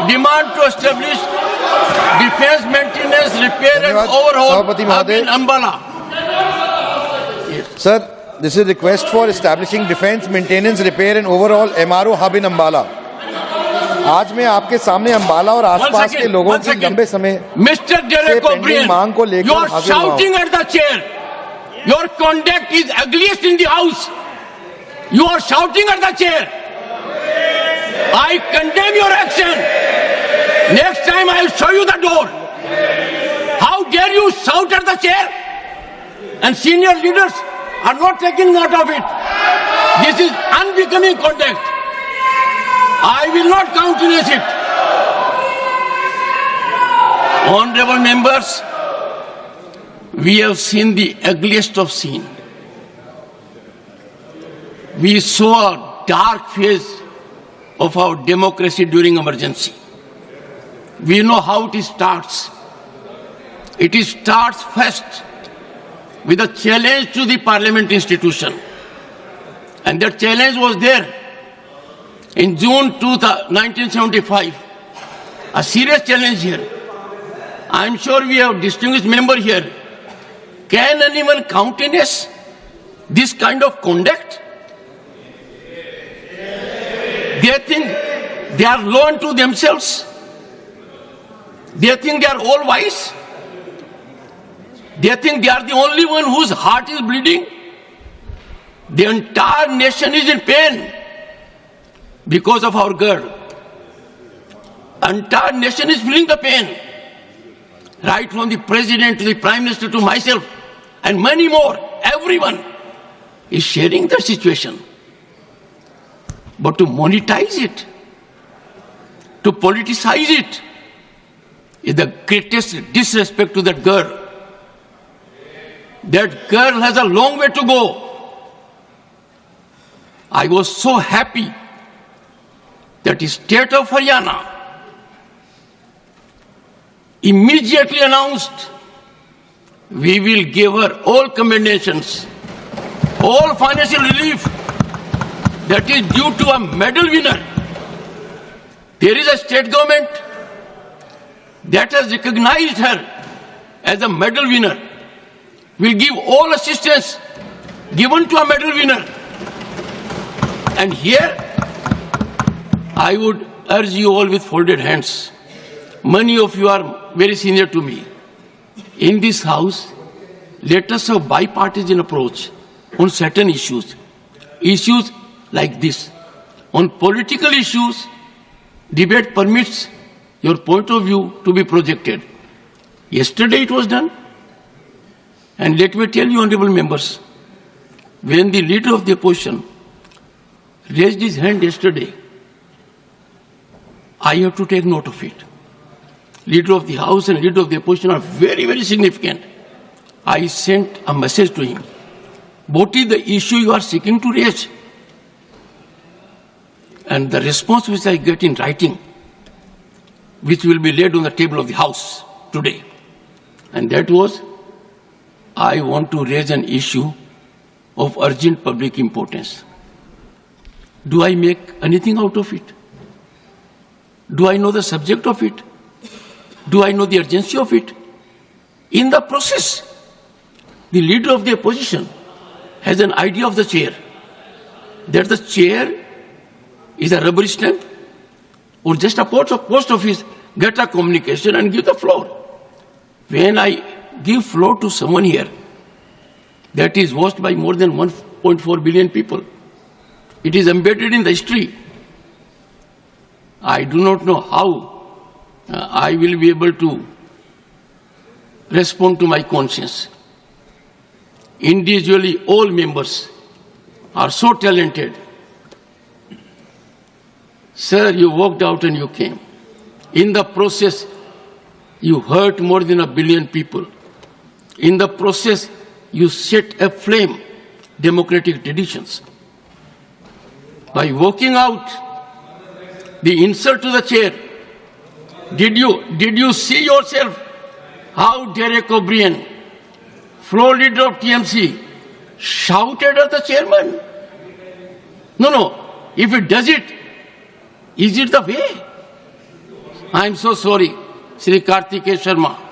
demand to establish defense maintenance, repair and overhaul hub in Ambala. Sir, this is a request for establishing defense maintenance, repair and overhaul MRO hub in Ambala. आज मैं आपके सामने अंबाला और आसपास के लोगों की लंबे समय Mr. Derek O'Brien, मांग को लेकर you are shouting at the chair. Your conduct is ugliest in the house. You are shouting at the chair. I condemn your action. Next time I will show you the door. How dare you shout at the chair? And senior leaders are not taking note of it. This is unbecoming conduct. I will not countenance it. Honorable members, we have seen the ugliest of scene. We saw a dark phase of our democracy during emergency. We know how it starts. It starts first with a challenge to the parliament institution. And that challenge was there in June 1975. A serious challenge here. I am sure we have distinguished member here. Can anyone countenance this kind of conduct? They think they are law unto themselves. They think they are all wise. They think they are the only one whose heart is bleeding. The entire nation is in pain because of our girl. Entire nation is feeling the pain. Right from the president to the prime minister to myself and many more, everyone is sharing the situation. But to monetize it, to politicize it, is the greatest disrespect to that girl. That girl has a long way to go. I was so happy that the state of Haryana immediately announced we will give her all commendations, all financial relief that is due to a medal winner. There is a state government that has recognized her as a medal winner. Will give all assistance given to a medal winner. And here, I would urge you all with folded hands. Many of you are very senior to me. In this house, let us have bipartisan approach on certain issues. Issues like this. On political issues, debate permits your point of view to be projected. Yesterday it was done. And let me tell you, honorable members, when the leader of the opposition raised his hand yesterday, I have to take note of it. Leader of the House and leader of the opposition are very, very significant. I sent a message to him. What is the issue you are seeking to raise? And the response which I get in writing, which will be laid on the table of the House today, and that was, I want to raise an issue of urgent public importance. Do I make anything out of it? Do I know the subject of it? Do I know the urgency of it? In the process, the leader of the opposition has an idea of the chair, that the chair is a rubber stamp or just a post office, get a communication and give the floor. When I give floor to someone here that is watched by more than 1.4 billion people, it is embedded in the history. I do not know how I will be able to respond to my conscience. Individually, all members are so talented. Sir, you walked out and you came. In the process, you hurt more than 1 billion people. In the process, you set aflame democratic traditions. By walking out, the insult to the chair, did you see yourself how Derek O'Brien, floor leader of TMC, shouted at the chairman? No. If it does it, is it the way? I am so sorry, Sri Kartikeya Sharma.